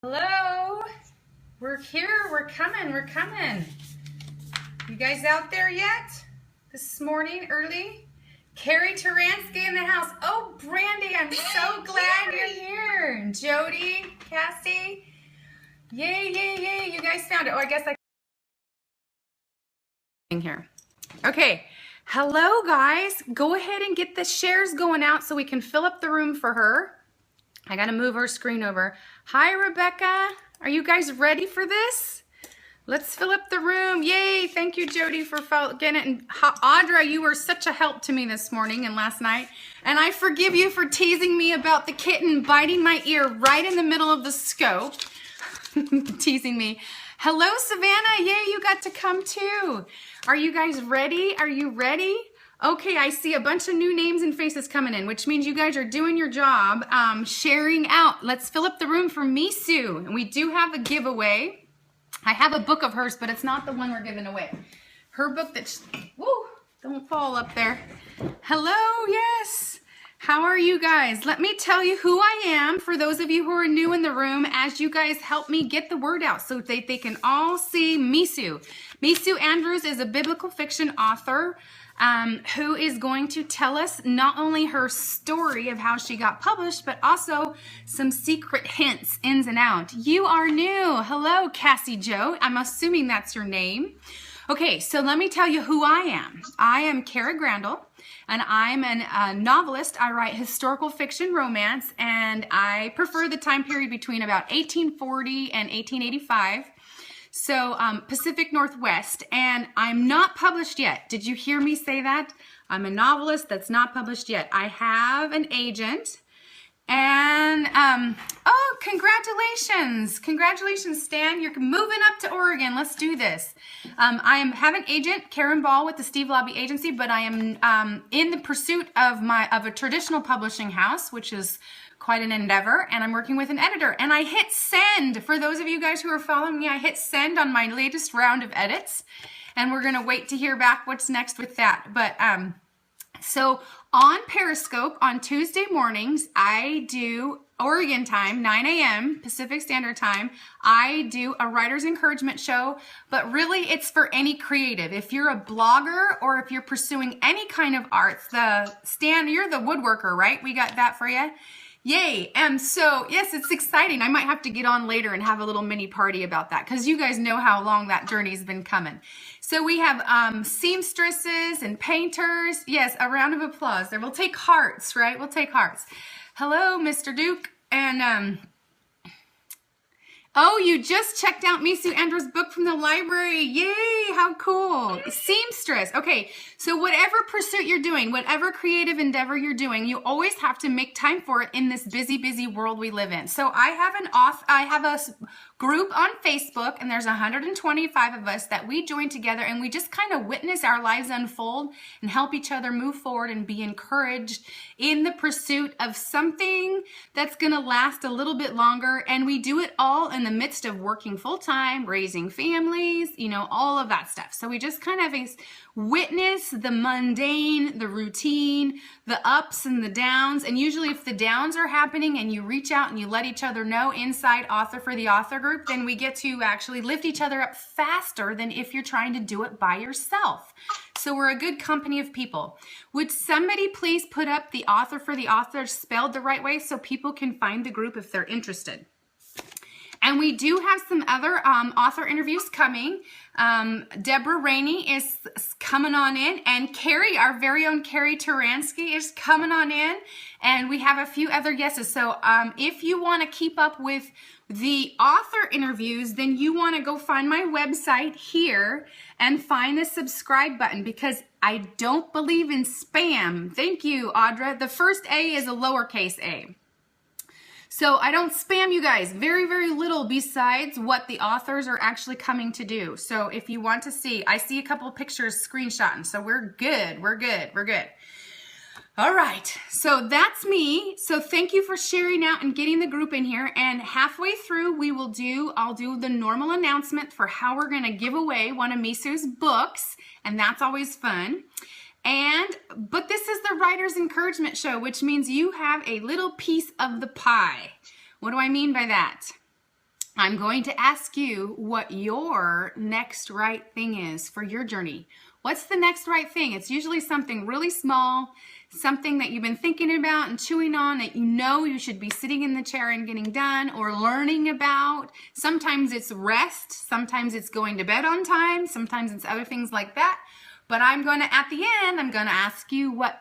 Hello, we're here, we're coming. You guys out there yet? This morning, early? Carrie Taransky in the house. Oh, Brandy, I'm so glad you're here. Jody, Cassie, yay, you guys found it. Oh, I guess here. Okay, hello guys. Go ahead and get the shares going out so we can fill up the room for her. I gotta move her screen over. Hi, Rebecca. Are you guys ready for this? Let's fill up the room. Yay, thank you, Jody, for getting it. And Audra, you were such a help to me this morning and last night. And I forgive you for teasing me about the kitten biting my ear right in the middle of the scope. Teasing me. Hello, Savannah. Yay, you got to come too. Are you guys ready? Are you ready? Okay, I see a bunch of new names and faces coming in, which means you guys are doing your job, sharing out. Let's fill up the room for Mesu. And we do have a giveaway. I have a book of hers, but it's not the one we're giving away. Her book that's, woo, don't fall up there. Hello, yes. How are you guys? Let me tell you who I am for those of you who are new in the room as you guys help me get the word out so they can all see Mesu. Mesu Andrews is a biblical fiction author who is going to tell us not only her story of how she got published, but also some secret hints, ins and outs. You are new. Hello, Cassie Joe. I'm assuming that's your name. Okay, so let me tell you who I am. I am Kara Grandel, and I'm a novelist. I write historical fiction romance, and I prefer the time period between about 1840 and 1885. So Pacific Northwest, and I'm not published yet. Did you hear me say that? I'm a novelist that's not published yet. I have an agent, and oh, congratulations, Stan. You're moving up to Oregon. Let's do this. I have an agent, Karen Ball, with the Steve Lobby Agency, but I am in the pursuit of a traditional publishing house, which is quite an endeavor, and I'm working with an editor. And I hit send. For those of you guys who are following me, I hit send on my latest round of edits, and we're gonna wait to hear back what's next with that. But so on Periscope on Tuesday mornings, I do Oregon time, 9 a.m. Pacific Standard Time. I do a writer's encouragement show, but really it's for any creative. If you're a blogger or if you're pursuing any kind of arts, Stan, you're the woodworker, right? We got that for you. Yay. So yes, it's exciting. I might have to get on later and have a little mini party about that because you guys know how long that journey's been coming. So we have seamstresses and painters. Yes, a round of applause there. We'll take hearts, right? We'll take hearts. Hello, Mr. Duke. And oh, you just checked out Mesu Andrews' book from the library. Yay, how cool. Seamstress. Okay, so whatever pursuit you're doing, whatever creative endeavor you're doing, you always have to make time for it in this busy world we live in. So I have a group on Facebook, and there's 125 of us that we join together, and we just kind of witness our lives unfold and help each other move forward and be encouraged in the pursuit of something that's going to last a little bit longer. And we do it all in the midst of working full-time, raising families, you know, all of that stuff. So we just kind of witness the mundane, the routine, the ups and the downs. And usually if the downs are happening and you reach out and you let each other know inside Author for the Author group, then we get to actually lift each other up faster than if you're trying to do it by yourself. So we're a good company of people. Would somebody please put up the Author for the Author spelled the right way so people can find the group if they're interested? And we do have some other author interviews coming. Deborah Rainey is coming on in, and Carrie, our very own Carrie Taransky, is coming on in, and we have a few other guesses. So if you want to keep up with the author interviews, then you want to go find my website here and find the subscribe button, because I don't believe in spam. Thank you, Audra. The first A is a lowercase a. So I don't spam you guys, very little besides what the authors are actually coming to do. So if you want to see, I see a couple of pictures screenshotting, so we're good. All right, so that's me. So thank you for sharing out and getting the group in here. And halfway through, I'll do the normal announcement for how we're gonna give away one of Mesu's books, and that's always fun. But this is the Writer's Encouragement Show, which means you have a little piece of the pie. What do I mean by that? I'm going to ask you what your next right thing is for your journey. What's the next right thing? It's usually something really small, something that you've been thinking about and chewing on that you know you should be sitting in the chair and getting done or learning about. Sometimes it's rest. Sometimes it's going to bed on time. Sometimes it's other things like that. But I'm going to, at the end, I'm going to ask you what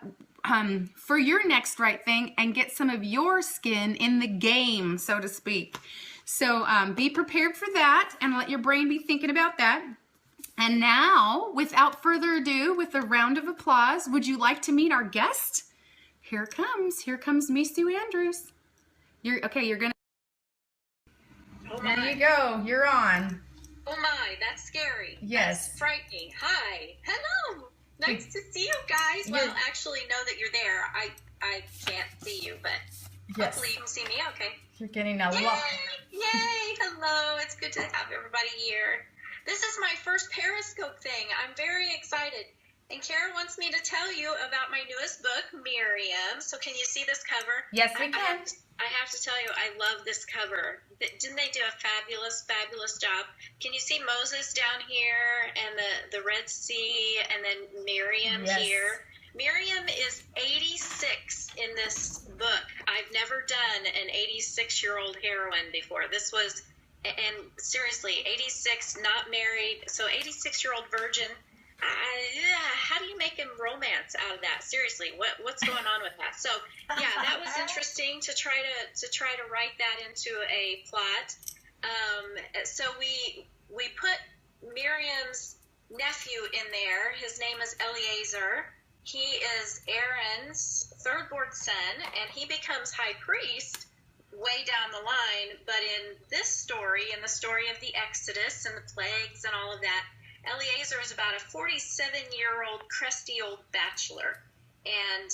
for your next right thing and get some of your skin in the game, so to speak. So be prepared for that and let your brain be thinking about that. And now, without further ado, with a round of applause, would you like to meet our guest? Here comes Mesu Andrews. You're gonna. Oh my. There you go. You're on. Oh my, that's scary. Yes. That's frightening. Hi. Hello. Nice to see you guys. Well, actually, know that you're there. I can't see you, but yes. Hopefully you can see me. Okay. You're getting a lot. Yay. Hello. It's good to have everybody here. This is my first Periscope thing. I'm very excited. And Karen wants me to tell you about my newest book, Miriam. So can you see this cover? Yes, we can. I have to tell you, I love this cover. Didn't they do a fabulous, fabulous job? Can you see Moses down here and the Red Sea and then Miriam here? Miriam is 86 in this book. I've never done an 86-year-old heroine before. This was, and seriously, 86, not married, so 86-year-old virgin. How do you make a romance out of that? Seriously, what's going on with that? So yeah, that was interesting to try to write that into a plot. So we put Miriam's nephew in there. His name is Eleazar. He is Aaron's third-born son, and he becomes high priest way down the line. But in this story, in the story of the Exodus and the plagues and all of that, Eleazar is about a 47-year-old crusty old bachelor, and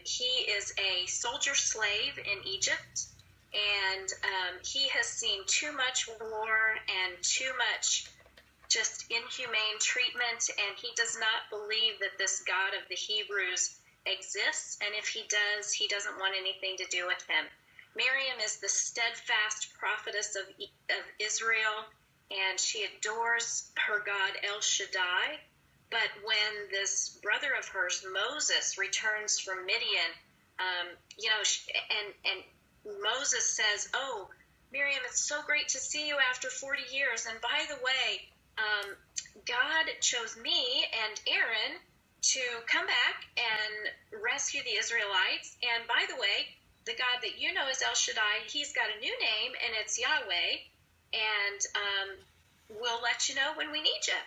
he is a soldier slave in Egypt, and he has seen too much war and too much just inhumane treatment, and he does not believe that this God of the Hebrews exists, and if he does, he doesn't want anything to do with him. Miriam is the steadfast prophetess of Israel, and she adores her God El Shaddai. But when this brother of hers, Moses, returns from Midian, and Moses says, "Oh, Miriam, it's so great to see you after 40 years. And by the way, God chose me and Aaron to come back and rescue the Israelites. And by the way, the God that you know is El Shaddai. He's got a new name, and it's Yahweh. And we'll let you know when we need you."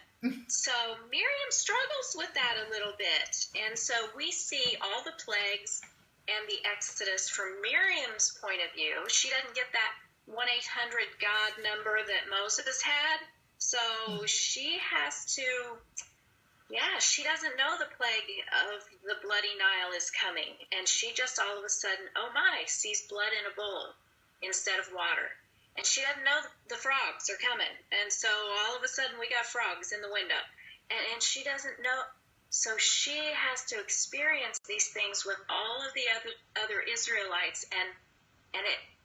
So Miriam struggles with that a little bit. And so we see all the plagues and the Exodus from Miriam's point of view. She doesn't get that 1-800-God number that Moses had. So she has to, she doesn't know the plague of the bloody Nile is coming. And she just all of a sudden, oh my, sees blood in a bowl instead of water. And she doesn't know the frogs are coming. And so all of a sudden we got frogs in the window. And she doesn't know. So she has to experience these things with all of the other Israelites. And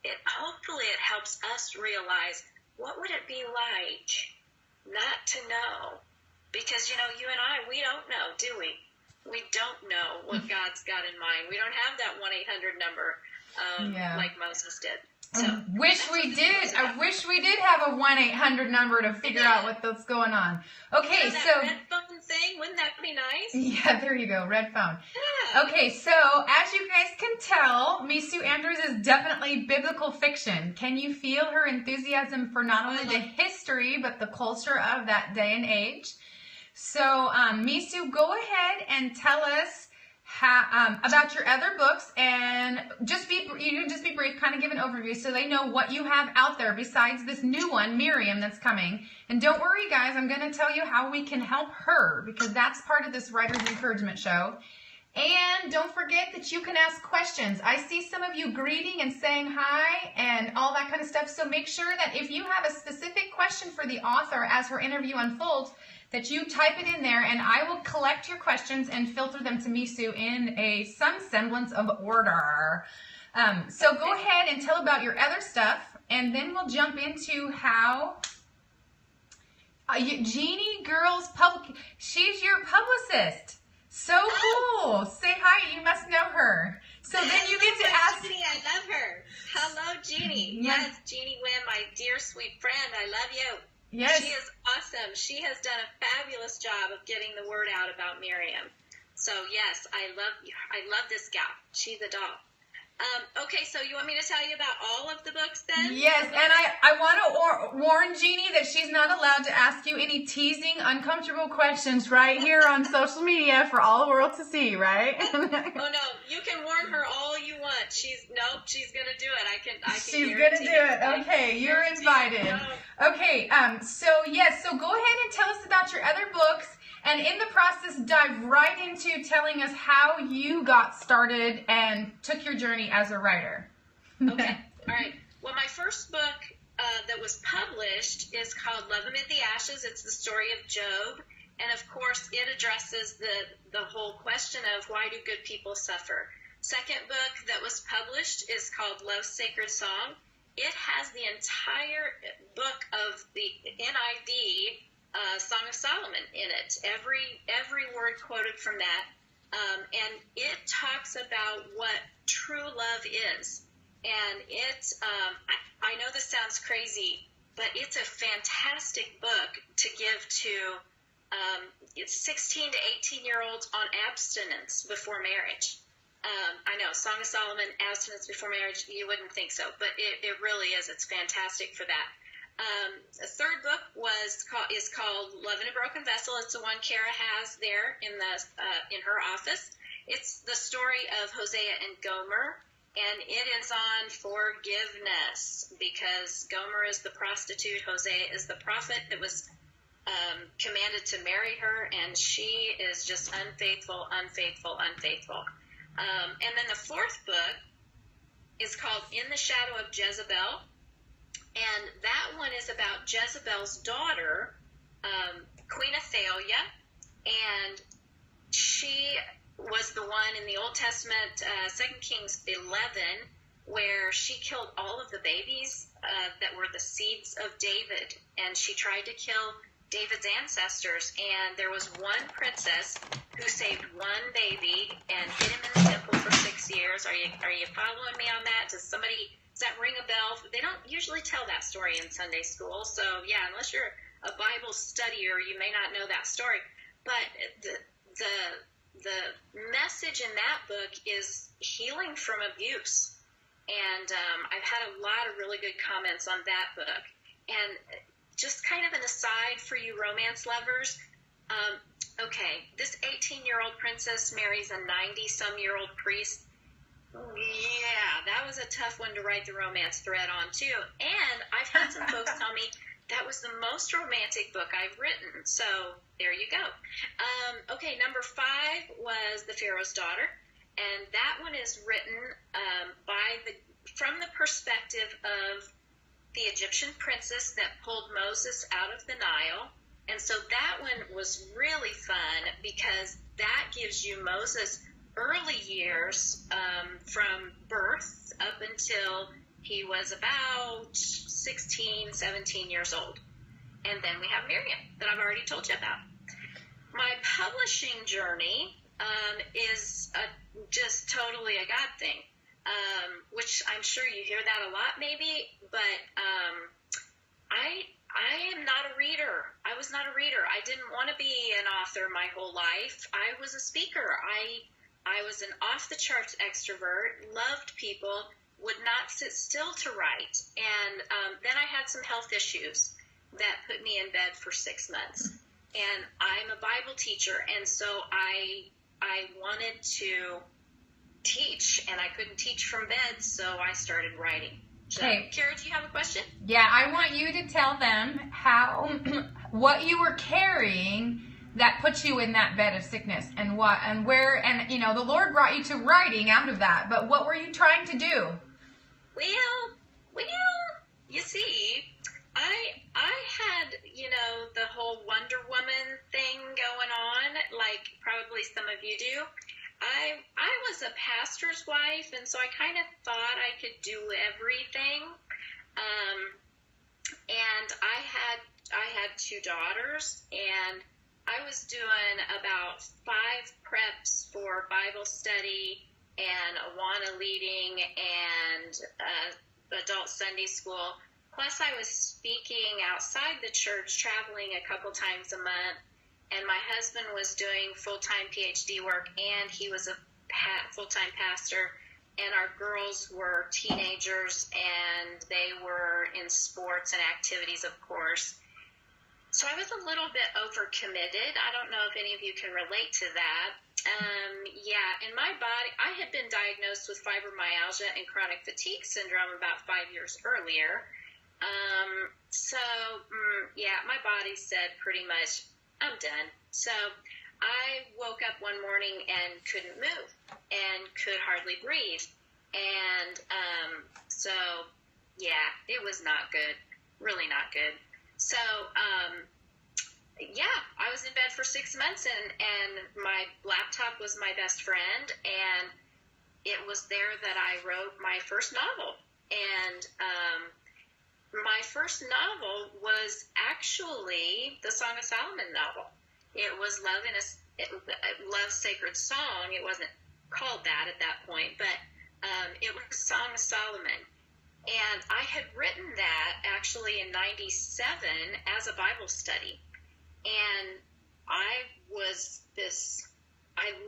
it hopefully it helps us realize, what would it be like not to know? Because, you and I, we don't know, do we? We don't know what God's got in mind. We don't have that 1-800 number like Moses did. So, I wish we did have a 1-800 number to figure out what's going on. Okay, that red phone thing, wouldn't that be nice? Yeah, there you go, red phone. Yeah. Okay, so as you guys can tell, Mesu Andrews is definitely biblical fiction. Can you feel her enthusiasm for not only the history but the culture of that day and age? So, Mesu, go ahead and tell us about your other books, and you can just be brief, kind of give an overview so they know what you have out there besides this new one, Miriam, that's coming. And don't worry, guys, I'm going to tell you how we can help her, because that's part of this Writer's Encouragement Show. And don't forget that you can ask questions. I see some of you greeting and saying hi and all that kind of stuff, so make sure that if you have a specific question for the author as her interview unfolds, that you type it in there, and I will collect your questions and filter them to Mesu in some semblance of order. So go ahead and tell about your other stuff, and then we'll jump into how Jeannie Girls she's your publicist. So cool. Say hi. You must know her. So then you get to ask. Jeannie, I love her. Hello, Jeannie. Yes, Jeannie Wynn, my dear sweet friend. I love you. Yes. She is awesome. She has done a fabulous job of getting the word out about Miriam. So yes, I love this gal. She's a doll. Okay, so you want me to tell you about all of the books then? Yes, and I want to warn Jeannie that she's not allowed to ask you any teasing, uncomfortable questions right here on social media for all the world to see, right? Oh no, you can warn her all you want. She's gonna do it. I can She's gonna do it. Okay, you're invited. Okay, so go ahead and tell us about your other books. And in the process, dive right into telling us how you got started and took your journey as a writer. Okay. All right. Well, my first book that was published is called Love Amid the Ashes. It's the story of Job. And, of course, it addresses the whole question of why do good people suffer. Second book that was published is called Love's Sacred Song. It has the entire book of the NIV Song of Solomon in it. Every word quoted from that. And it talks about what true love is. And I know this sounds crazy, but it's a fantastic book to give to 16 to 18-year-olds on abstinence before marriage. I know, Song of Solomon, abstinence before marriage, you wouldn't think so, but it really is. It's fantastic for that. The third book is called Love in a Broken Vessel. It's the one Kara has there in her office. It's the story of Hosea and Gomer, and it is on forgiveness because Gomer is the prostitute, Hosea is the prophet that was commanded to marry her, and she is just unfaithful. And then the fourth book is called In the Shadow of Jezebel. And that one is about Jezebel's daughter, Queen Athaliah, and she was the one in the Old Testament, 2 Kings 11, where she killed all of the babies that were the seeds of David, and she tried to kill David's ancestors, and there was one princess who saved one baby and hid him in the temple for 6 years. Are you following me on that? Does that ring a bell? They don't usually tell that story in Sunday school. So, yeah, unless you're a Bible studier, you may not know that story. But the message in that book is healing from abuse. And I've had a lot of really good comments on that book. And just kind of an aside for you romance lovers, okay, this 18-year-old princess marries a 90-some-year-old priest. Yeah, that was a tough one to write the romance thread on, too. And I've had some folks tell me that was the most romantic book I've written. So there you go. Okay, number 5 was The Pharaoh's Daughter. And that one is written from the perspective of the Egyptian princess that pulled Moses out of the Nile. And so that one was really fun because that gives you Moses' early years from birth up until he was about 16, 17 years old. And then we have Miriam that I've already told you about. My publishing journey is just totally a God thing, which I'm sure you hear that a lot maybe, but I am not a reader. I was not a reader. I didn't want to be an author my whole life. I was a speaker. I was an off-the-charts extrovert, loved people, would not sit still to write. And then I had some health issues that put me in bed for 6 months. And I'm a Bible teacher, and so I wanted to teach, and I couldn't teach from bed, so I started writing. Okay. Kara, do you have a question? Yeah, I want you to tell them what you were carrying that put you in that bed of sickness, and where, you know, the Lord brought you to writing out of that, but what were you trying to do? Well, you see, I had, you know, the whole Wonder Woman thing going on, like probably some of you do. I was a pastor's wife, and so I kind of thought I could do everything. And I had 2 daughters, and I was doing about 5 preps for Bible study and Awana leading and adult Sunday school. Plus, I was speaking outside the church, traveling a couple times a month. And my husband was doing full-time PhD work, and he was a full-time pastor. And our girls were teenagers, and they were in sports and activities, of course. So I was a little bit overcommitted. I don't know if any of you can relate to that. In my body, I had been diagnosed with fibromyalgia and chronic fatigue syndrome about 5 years earlier. My body said pretty much, I'm done. So I woke up one morning and couldn't move and could hardly breathe. And it was not good, really not good. So, I was in bed for 6 months, and my laptop was my best friend, and it was there that I wrote my first novel. And my first novel was actually the Song of Solomon novel. It was Love Sacred Song. It wasn't called that at that point, but it was Song of Solomon. And I had written that actually in 97 as a Bible study. And I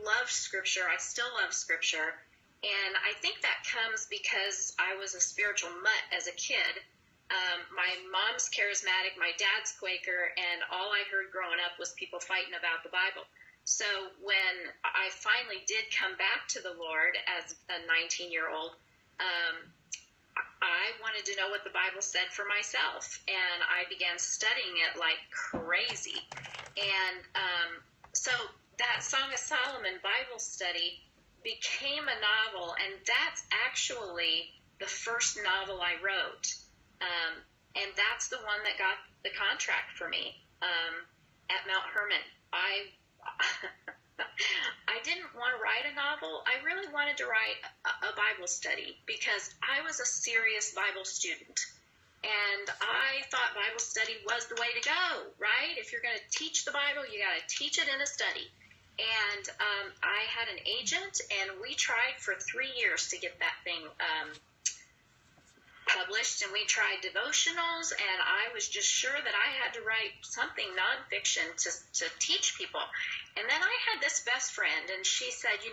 love Scripture. I still love Scripture. And I think that comes because I was a spiritual mutt as a kid. My mom's charismatic, my dad's Quaker, and all I heard growing up was people fighting about the Bible. So when I finally did come back to the Lord as a 19-year-old, I wanted to know what the Bible said for myself, and I began studying it like crazy. And so that Song of Solomon Bible study became a novel, and that's actually the first novel I wrote. And that's the one that got the contract for me at Mount Hermon. I didn't want to write a novel. I really wanted to write a Bible study because I was a serious Bible student. And I thought Bible study was the way to go, right? If you're going to teach the Bible, you got to teach it in a study. And I had an agent, and we tried for 3 years to get that thing published, and we tried devotionals, and I was just sure that I had to write something nonfiction to teach people. And then I had this best friend, and she said,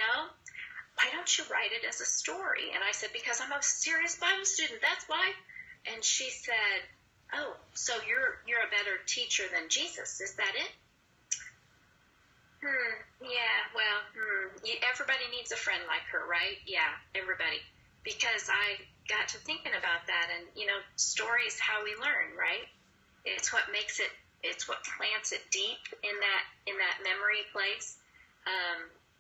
why don't you write it as a story? And I said, because I'm a serious Bible student, that's why. And she said, oh, so you're a better teacher than Jesus, is that it? Everybody needs a friend like her, right? Yeah, everybody. Because I got to thinking about that, and story is how we learn, right? It's what makes it, it's what plants it deep in that memory place.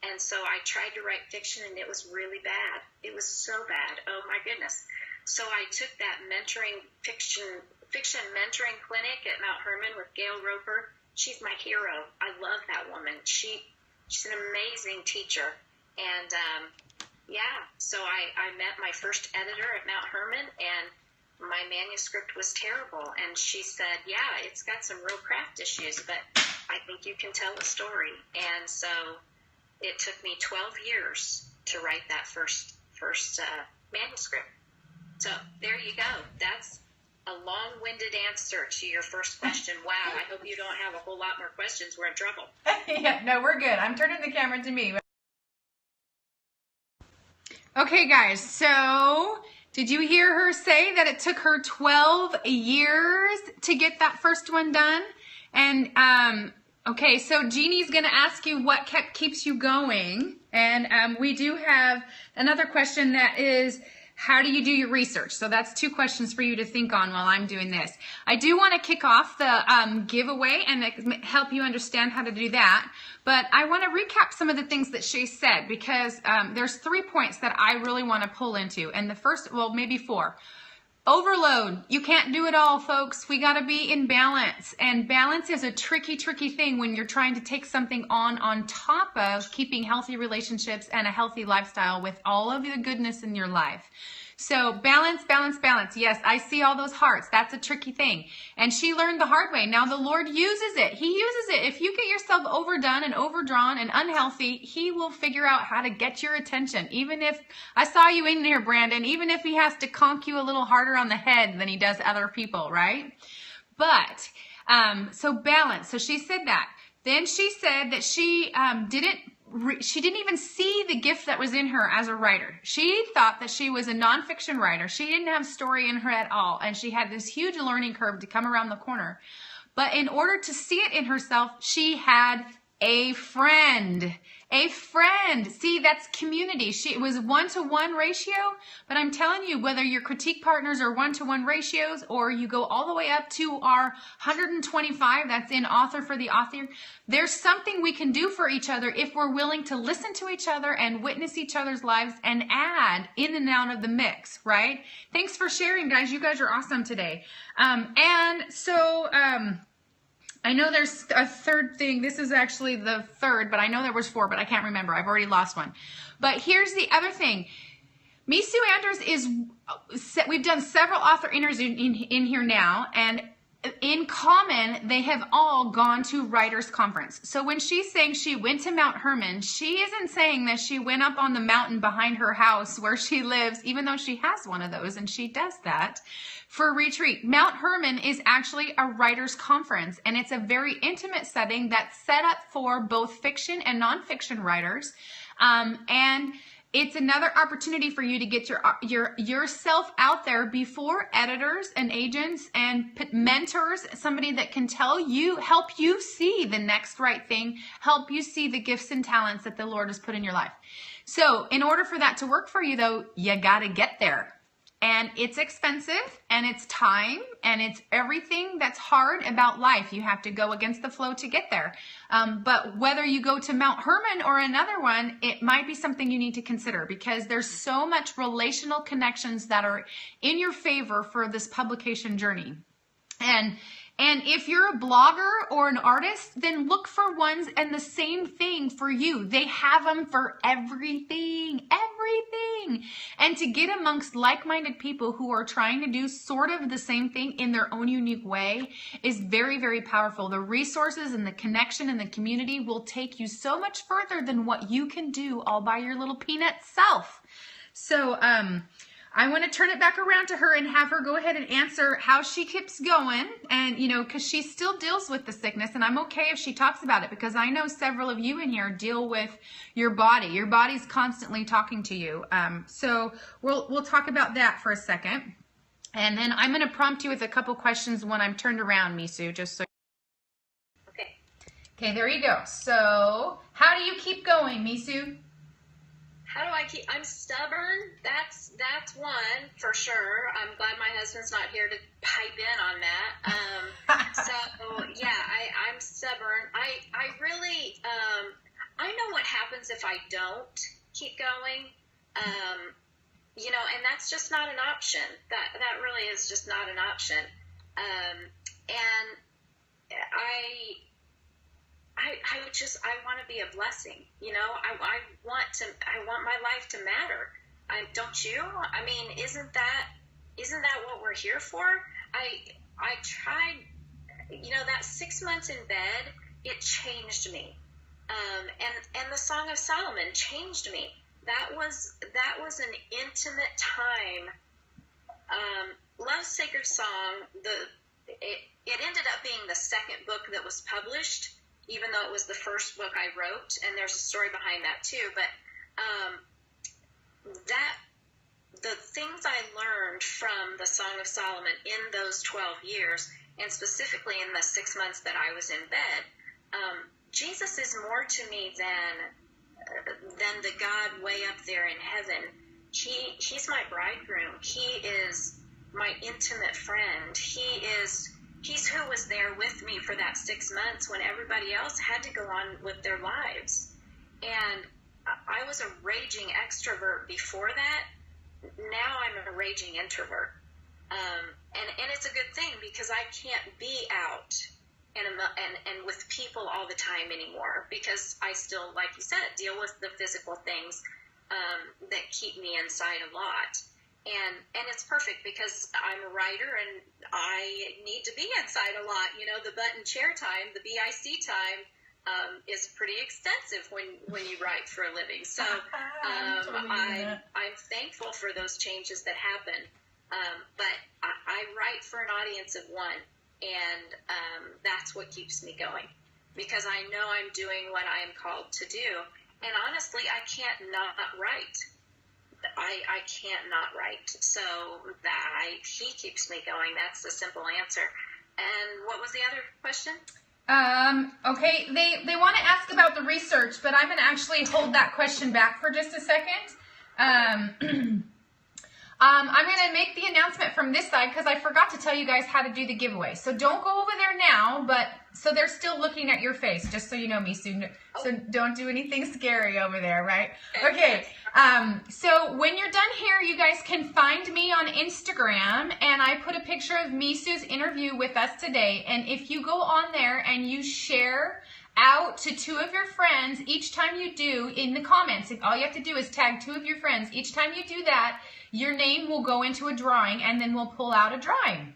And so I tried to write fiction, and it was really bad. It was so bad. Oh my goodness. So I took that fiction mentoring clinic at Mount Hermon with Gail Roper. She's my hero. I love that woman. She's an amazing teacher. And so I met my first editor at Mount Hermon, and my manuscript was terrible. And she said, it's got some real craft issues, but I think you can tell a story. And so it took me 12 years to write that first manuscript. So there you go. That's a long-winded answer to your first question. Wow, I hope you don't have a whole lot more questions. We're in trouble. Yeah, no, we're good. I'm turning the camera to me. Okay, guys, so did you hear her say that it took her 12 years to get that first one done? And, okay, so Jeannie's going to ask you what keeps you going. And we do have another question that is, how do you do your research? So that's 2 questions for you to think on while I'm doing this. I do want to kick off the giveaway and help you understand how to do that. But I want to recap some of the things that she said, because there's 3 points that I really want to pull into. And the first, well, maybe 4. Overload. You can't do it all, folks. We got to be in balance. And balance is a tricky thing when you're trying to take something on top of keeping healthy relationships and a healthy lifestyle with all of the goodness in your life. So balance, balance, balance. Yes, I see all those hearts. That's a tricky thing. And she learned the hard way. Now the Lord uses it. He uses it. If you get yourself overdone and overdrawn and unhealthy, he will figure out how to get your attention. Even if, I saw you in there, Brandon, even if he has to conk you a little harder on the head than he does other people, right? But, so balance. So she said that. Then she said that she didn't even see the gift that was in her as a writer. She thought that she was a nonfiction writer. She didn't have story in her at all. And she had this huge learning curve to come around the corner. But in order to see it in herself, she had a friend. A friend. See, that's community. It was 1-to-1 ratio, but I'm telling you, whether your critique partners are 1-to-1 ratios or you go all the way up to our 125, that's in author for the author, there's something we can do for each other if we're willing to listen to each other and witness each other's lives and add in and out of the mix, right? Thanks for sharing, guys. You guys are awesome today. I know there's a third thing. This is actually the third, but I know there was 4, but I can't remember. I've already lost one. But here's the other thing. Mesu Andrews we've done several author interviews in here now, and in common, they have all gone to Writers Conference. So when she's saying she went to Mount Hermon, she isn't saying that she went up on the mountain behind her house where she lives, even though she has one of those, and she does that, for a retreat. Mount Hermon is actually a writers' conference, and it's a very intimate setting that's set up for both fiction and nonfiction writers. And it's another opportunity for you to get yourself out there before editors and agents and mentors, somebody that can help you see the next right thing, help you see the gifts and talents that the Lord has put in your life. So in order for that to work for you, though, you got to get there. And it's expensive, and it's time, and it's everything that's hard about life. You have to go against the flow to get there. But whether you go to Mount Hermon or another one, it might be something you need to consider, because there's so much relational connections that are in your favor for this publication journey. And if you're a blogger or an artist, then look for ones and the same thing for you. They have them for everything. And to get amongst like-minded people who are trying to do sort of the same thing in their own unique way is very, very powerful. The resources and the connection and the community will take you so much further than what you can do all by your little peanut self. So, I want to turn it back around to her and have her go ahead and answer how she keeps going. And, because she still deals with the sickness, and I'm okay if she talks about it, because I know several of you in here deal with your body. Your body's constantly talking to you. So we'll talk about that for a second. And then I'm going to prompt you with a couple questions when I'm turned around, Mesu, just so. Okay, there you go. So how do you keep going, Mesu? How do I keep? I'm stubborn. That's one for sure. I'm glad my husband's not here to pipe in on that. So yeah, I'm stubborn. I really I know what happens if I don't keep going. And that's just not an option. That really is just not an option. And I want to be a blessing. I want my life to matter. Don't you? I mean, isn't that what we're here for? I tried, that 6 months in bed, it changed me. And the Song of Solomon changed me. That was an intimate time. Love's Sacred Song, it ended up being the second book that was published, even though it was the first book I wrote, and there's a story behind that too. But the things I learned from the Song of Solomon in those 12 years, and specifically in the 6 months that I was in bed, Jesus is more to me than the God way up there in heaven. He's my bridegroom. He is my intimate friend. He's who was there with me for that 6 months when everybody else had to go on with their lives. And I was a raging extrovert before that. Now I'm a raging introvert. And it's a good thing, because I can't be out and with people all the time anymore, because I still, like you said, deal with the physical things that keep me inside a lot. And it's perfect because I'm a writer and I need to be inside a lot. You know, the button chair time, the BIC time, is pretty extensive when you write for a living. So I'm thankful for those changes that happen. But I write for an audience of one, and that's what keeps me going, because I know I'm doing what I am called to do. And honestly, I can't not write. I can't not write. So he keeps me going. That's the simple answer. And what was the other question? Okay, they want to ask about the research, but I'm going to actually hold that question back for just a second. I'm going to make the announcement from this side because I forgot to tell you guys how to do the giveaway. So don't go over there now, but so they're still looking at your face, just so you know, Mesu. So don't do anything scary over there, right? Okay. So when you're done here, you guys can find me on Instagram, and I put a picture of Mesu's interview with us today. And if you go on there and you share out to 2 of your friends each time you do in the comments, all you have to do is tag 2 of your friends. Each time you do that, your name will go into a drawing, and then we'll pull out a drawing.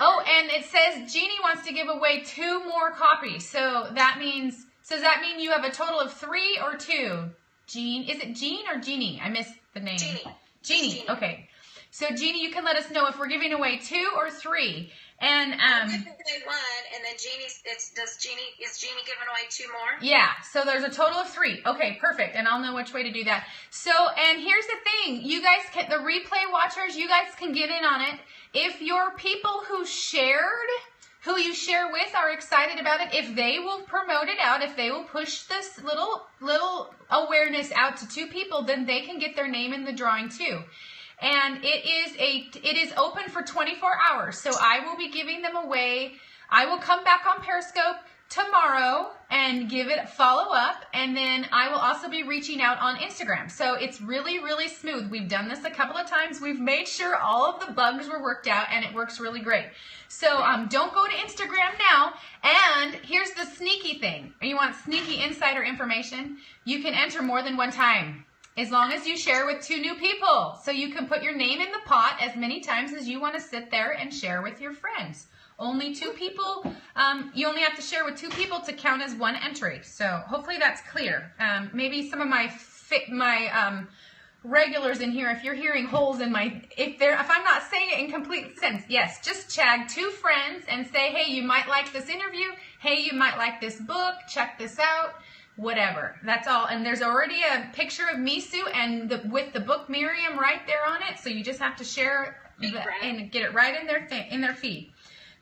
Oh, and it says Jeannie wants to give away 2 more copies. So that means, does that mean you have a total of 3 or 2? Jean, is it Jean or Jeannie? I missed the name. Jeannie. Okay. So Jeannie, you can let us know if we're giving away 2 or 3. And I'm giving away 1, and then is Jeannie giving away 2 more? Yeah, so there's a total of 3. Okay, perfect. And I'll know which way to do that. So, and here's the thing, you guys can, the replay watchers, you guys can get in on it. If your people who you share with are excited about it, if they will promote it out, if they will push this little awareness out to 2 people, then they can get their name in the drawing too. And it is open for 24 hours. So I will be giving them away. I will come back on Periscope tomorrow and give it a follow up. And then I will also be reaching out on Instagram. So it's really, really smooth. We've done this a couple of times. We've made sure all of the bugs were worked out, and it works really great. So don't go to Instagram now. And here's the sneaky thing. You want sneaky insider information? You can enter more than 1 time, as long as you share with 2 new people. So you can put your name in the pot as many times as you want to sit there and share with your friends. Only 2 people, you only have to share with 2 people to count as 1 entry. So hopefully that's clear. Maybe some of my regulars in here, if you're hearing holes in my, if I'm not saying it in complete sense, yes, just tag 2 friends and say, hey, you might like this interview. Hey, you might like this book. Check this out. Whatever. That's all. And there's already a picture of Mesu and with the book Miriam right there on it. So you just have to share and get it right in their feed.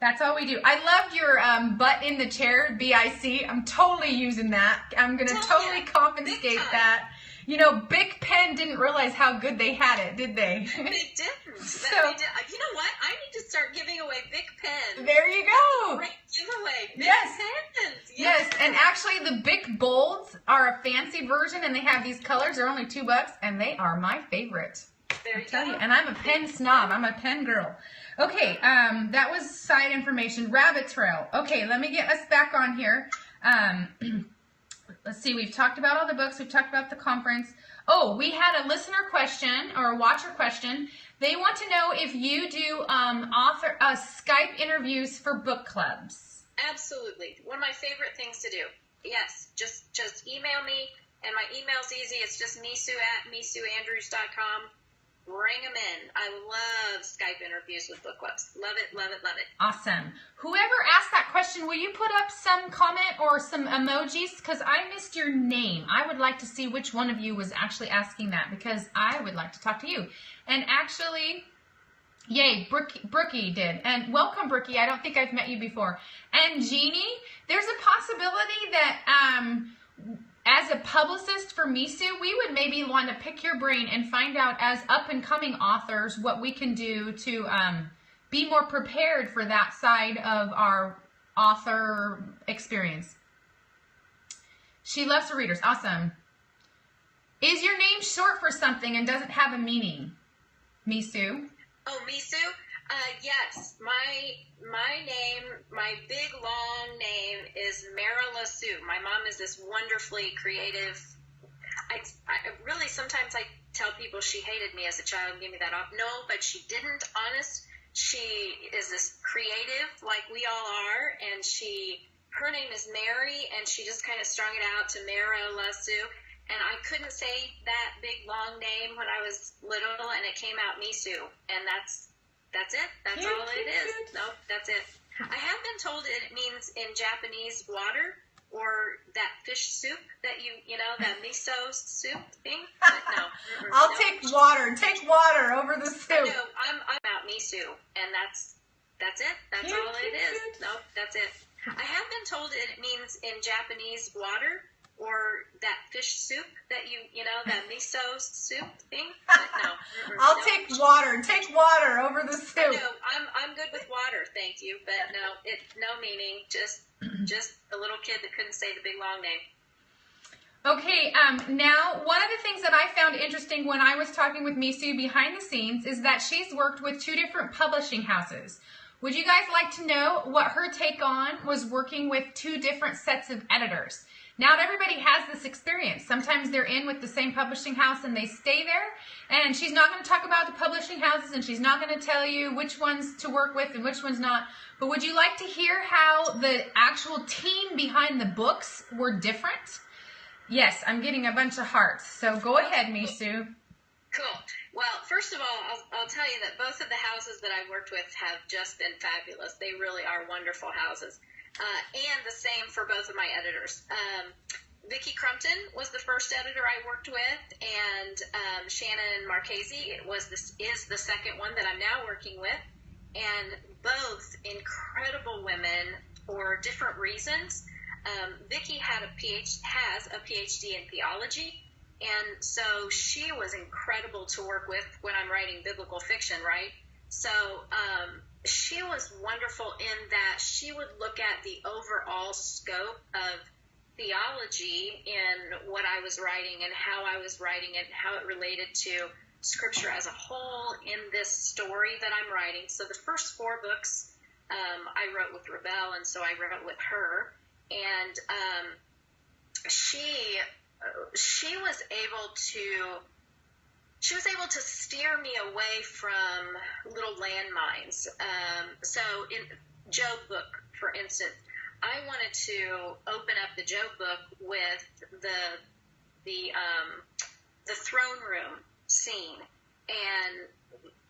That's all we do. I loved your butt in the chair, BIC. I'm totally using that. I'm going to totally confiscate that. You know, Bic Pen didn't realize how good they had it, did they? They didn't. So, you know what? I need to start giving away Bic Pen. There you go. Great giveaway. Bic Yes. Pens. Yes, and actually the Bic Bolds are a fancy version, and they have these colors. They're only $2, and they are my favorite. There you tell go. you. And I'm a pen snob. I'm a pen girl. Okay, that was side information. Rabbit Trail. Okay, let me get us back on here. Let's see. We've talked about all the books. We've talked about the conference. Oh, we had a listener question or a watcher question. They want to know if you do Skype interviews for book clubs. Absolutely. One of my favorite things to do. Yes, just email me, and my email's easy. It's just mesu@mesuandrews.com. Bring them in. I love Skype interviews with book clubs. Love it, love it, love it. Awesome. Whoever asked that question, will you put up some comment or some emojis? Because I missed your name. I would like to see which one of you was actually asking that, because I would like to talk to you. And actually, yay, Brookie did. And welcome, Brookie. I don't think I've met you before. And Jeannie, there's a possibility that as a publicist for Mesu, we would maybe want to pick your brain and find out, as up-and-coming authors, what we can do to be more prepared for that side of our author experience. She loves her readers. Awesome. Is your name short for something and doesn't have a meaning, Mesu? Oh, Mesu? Yes. My name, my big long name is Marilla Sue. My mom is this wonderfully creative. I really sometimes I tell people she hated me as a child and give me that off. No, but she didn't. Honest, she is this creative like we all are, and her name is Mary, and she just kind of strung it out to Mara Lasu. And I couldn't say that big long name when I was little, and it came out Mesu, and that's it. That's all it is. Nope, that's it. I have been told it means in Japanese water, or that fish soup that that miso soup thing. But no. I'll take water. Take water over the soup. No, I'm out miso, and that's it. That's all it is. Nope, that's it. I have been told it means in Japanese water, or that fish soup that that miso soup thing. But no. I'll take water. Take water over the soup. No, I'm good with water, thank you. But no meaning. Just a little kid that couldn't say the big long name. Okay, now one of the things that I found interesting when I was talking with Mesu behind the scenes is that she's worked with 2 different publishing houses. Would you guys like to know what her take on was working with 2 different sets of editors? Not everybody has this experience. Sometimes they're in with the same publishing house and they stay there. And she's not going to talk about the publishing houses, and she's not going to tell you which ones to work with and which ones not. But would you like to hear how the actual team behind the books were different? Yes, I'm getting a bunch of hearts. So go ahead, Mesu. Cool. Well, first of all, I'll tell you that both of the houses that I've worked with have just been fabulous. They really are wonderful houses. And the same for both of my editors. Vicki Crumpton was the first editor I worked with, and Shannon Marchese is the second one that I'm now working with. And both incredible women for different reasons. Vicki has a PhD in theology, and so she was incredible to work with when I'm writing biblical fiction, right? So she was wonderful in that she would look at the overall scope of theology in what I was writing and how I was writing it, how it related to Scripture as a whole in this story that I'm writing. So the first 4 books I wrote with Rebel, and so I wrote with her. And she was able to steer me away from little landmines. So in Job book, for instance, I wanted to open up the Job book with the throne room scene, and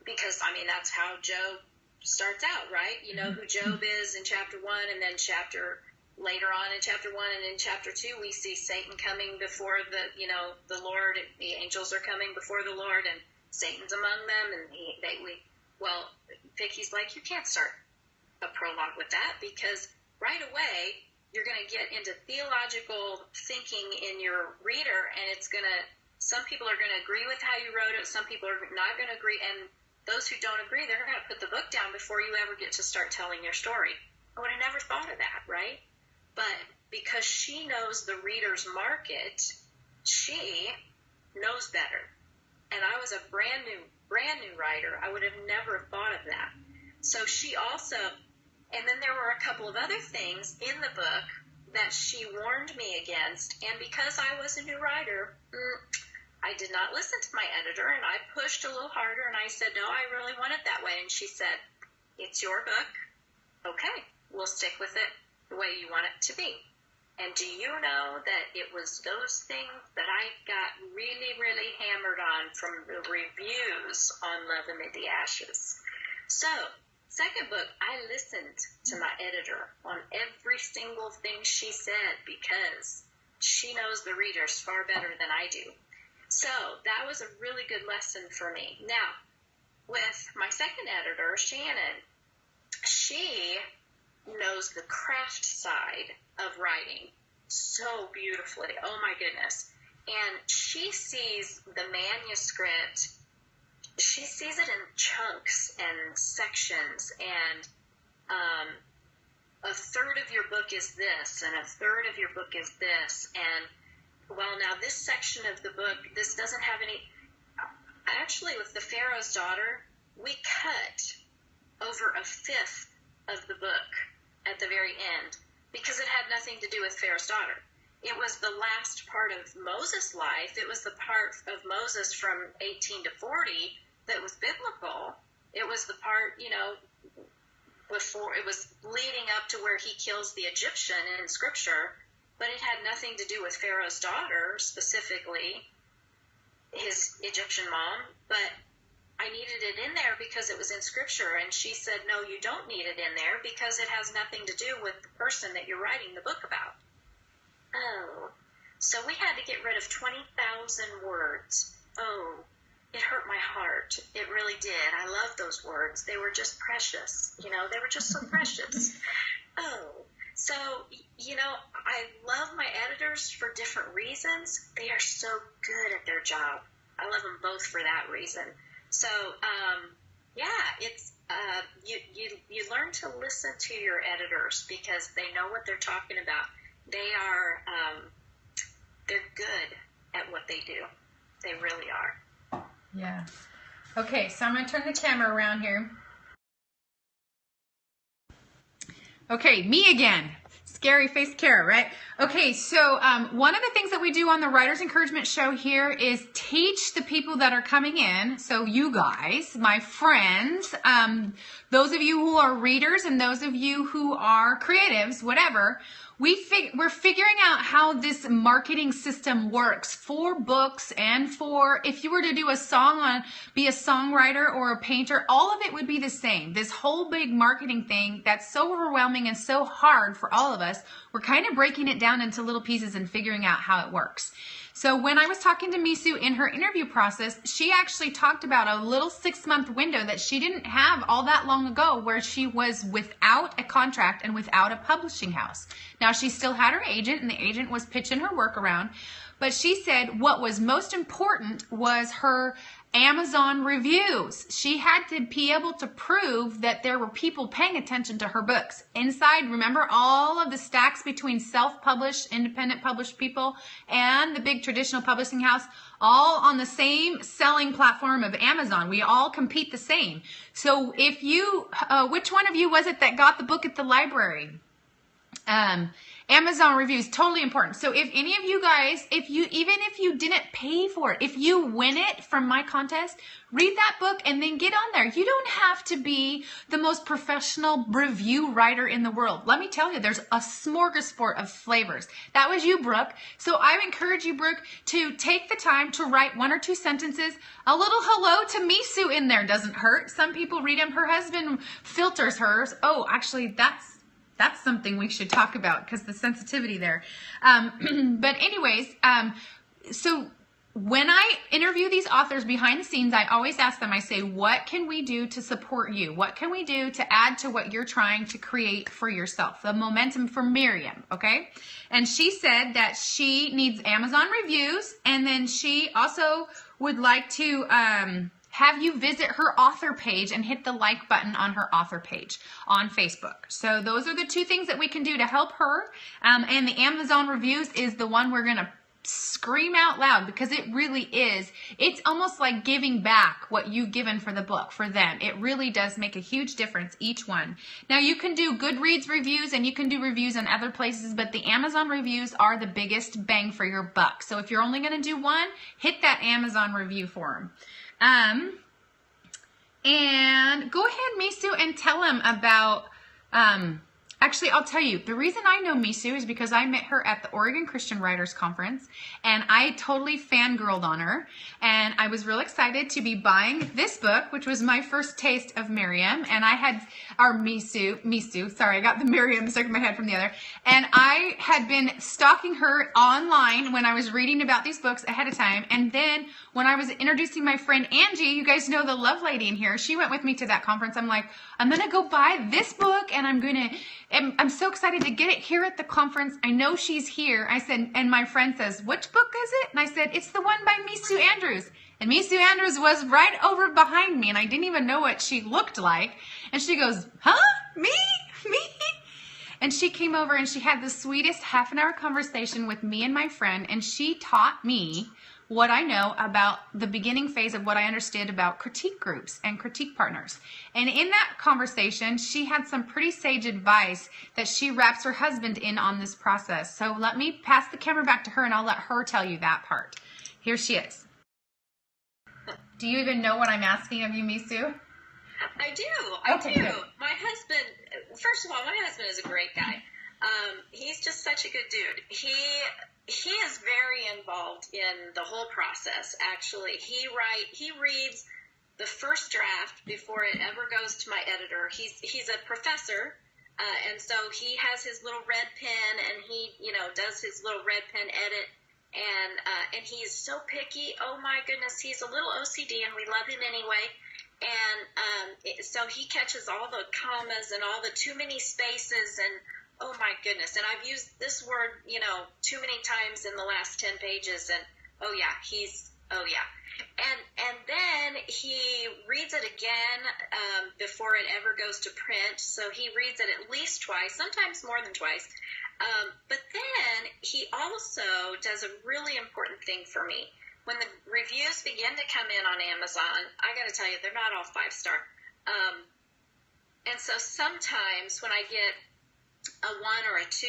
because that's how Job starts out, right? You know who Job is in chapter 1, and then later on in chapter 1 and in chapter 2, we see Satan coming before the Lord. The angels are coming before the Lord, and Satan's among them. And Vicki's like, you can't start a prologue with that, because right away you're going to get into theological thinking in your reader, and some people are going to agree with how you wrote it, some people are not going to agree, and those who don't agree, they're going to put the book down before you ever get to start telling your story. I would have never thought of that, right? But because she knows the reader's market, she knows better. And I was a brand new writer. I would have never thought of that. So she also, and then there were a couple of other things in the book that she warned me against. And because I was a new writer, I did not listen to my editor, and I pushed a little harder, and I said, no, I really want it that way. And she said, it's your book. Okay, we'll stick with it the way you want it to be. And do you know that it was those things that I got really, really hammered on from the reviews on Love Amid the Ashes? So, second book, I listened to my editor on every single thing she said, because she knows the readers far better than I do. So that was a really good lesson for me. Now, with my second editor, Shannon, she knows the craft side of writing so beautifully. Oh my goodness. And she sees the manuscript, she sees it in chunks and sections, and a third of your book is this, and a third of your book is this, and well, now this section of the book, this doesn't have any, actually with the Pharaoh's Daughter, we cut over a fifth of the book at the very end, because it had nothing to do with Pharaoh's Daughter. it was the last part of Moses' life. It was the part of Moses from 18 to 40 that was biblical. It was the part, before, it was leading up to where he kills the Egyptian in Scripture, but it had nothing to do with Pharaoh's daughter, specifically his Egyptian mom. But I needed it in there because it was in Scripture, and she said, no, you don't need it in there because it has nothing to do with the person that you're writing the book about. Oh, so we had to get rid of 20,000 words. Oh, it hurt my heart. It really did. I love those words. They were just precious. They were just so precious. Oh, so, I love my editors for different reasons. They are so good at their job. I love them both for that reason. So, it's you learn to listen to your editors because they know what they're talking about. They are they're good at what they do. They really are. Yeah. Okay, so I'm going to turn the camera around here. Okay, me again. Scary face Kara, right? Okay, so one of the things that we do on the Writer's Encouragement Show here is teach the people that are coming in, so you guys, my friends, those of you who are readers and those of you who are creatives, whatever, we're figuring out how this marketing system works for books and for, if you were to do a song on, be a songwriter or a painter, all of it would be the same. This whole big marketing thing that's so overwhelming and so hard for all of us, we're kind of breaking it down into little pieces and figuring out how it works. So when I was talking to Mesu in her interview process, she actually talked about a little 6-month window that she didn't have all that long ago where she was without a contract and without a publishing house. Now, she still had her agent and the agent was pitching her work around, but she said what was most important was her Amazon reviews. She had to be able to prove that there were people paying attention to her books. Inside, remember all of the stacks between self-published, independent published people and the big traditional publishing house, all on the same selling platform of Amazon. We all compete the same. So if you, which one of you was it that got the book at the library? Amazon reviews, totally important. So if any of you guys, even if you didn't pay for it, if you win it from my contest, read that book and then get on there. You don't have to be the most professional review writer in the world. Let me tell you, there's a smorgasbord of flavors. That was you, Brooke. So I encourage you, Brooke, to take the time to write 1 or 2 sentences. A little hello to Mesu in there doesn't hurt. Some people read them. Her husband filters hers. Oh, actually, that's something we should talk about because the sensitivity there. But anyways, so when I interview these authors behind the scenes, I always ask them, I say, what can we do to support you? What can we do to add to what you're trying to create for yourself? The momentum for Miriam, okay? And she said that she needs Amazon reviews, and then she also would like to have you visit her author page and hit the like button on her author page on Facebook. So those are the 2 things that we can do to help her. And the Amazon reviews is the one we're going to scream out loud because it really is. It's almost like giving back what you've given for the book for them. It really does make a huge difference, each one. Now you can do Goodreads reviews and you can do reviews in other places, but the Amazon reviews are the biggest bang for your buck. So if you're only going to do one, hit that Amazon review for them. And go ahead, Mesu, and tell him about, actually, I'll tell you, the reason I know Mesu is because I met her at the Oregon Christian Writers Conference, and I totally fangirled on her, and I was real excited to be buying this book, which was my first taste of Miriam, and I had, or Mesu, sorry, I got the Miriam stuck in my head from the other, and I had been stalking her online when I was reading about these books ahead of time, and then when I was introducing my friend Angie, you guys know the love lady in here, she went with me to that conference. I'm like, I'm going to go buy this book, and I'm so excited to get it here at the conference. I know she's here. I said, and my friend says, which book is it? And I said, it's the one by Mesu Andrews. And Mesu Andrews was right over behind me, and I didn't even know what she looked like. And she goes, huh? Me? And she came over and she had the sweetest half-an-hour conversation with me and my friend, and she taught me what I know about the beginning phase of what I understood about critique groups and critique partners. And in that conversation, she had some pretty sage advice that she wraps her husband in on this process. So let me pass the camera back to her and I'll let her tell you that part. Here she is. Do you even know what I'm asking of you, Mesu? I do. I do. Good. My husband, first of all, my husband is a great guy. He's just such a good dude. He is very involved in the whole process, actually. He reads the first draft before it ever goes to my editor. He's a professor, and so he has his little red pen, and he, does his little red pen edit, and he is so picky. Oh my goodness, he's a little OCD, and we love him anyway. And so he catches all the commas and all the too many spaces, and oh my goodness. And I've used this word, too many times in the last 10 pages, and oh yeah. And then he reads it again before it ever goes to print. So he reads it at least twice, sometimes more than twice. But then he also does a really important thing for me. When the reviews begin to come in on Amazon, I got to tell you, they're not all 5-star. And so sometimes when I get a 1 or a 2,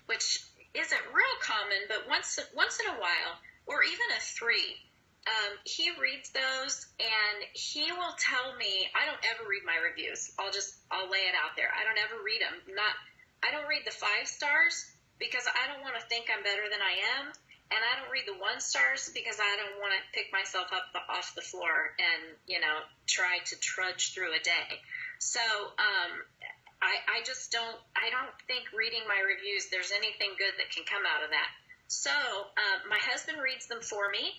which isn't real common, but once in a while, or even a 3, he reads those and he will tell me. I don't ever read my reviews. I'll lay it out there. I don't ever read them. I don't read the 5 stars because I don't want to think I'm better than I am. And I don't read the 1 stars because I don't want to pick myself up off the floor and, try to trudge through a day. So I just don't think reading my reviews, there's anything good that can come out of that. So my husband reads them for me,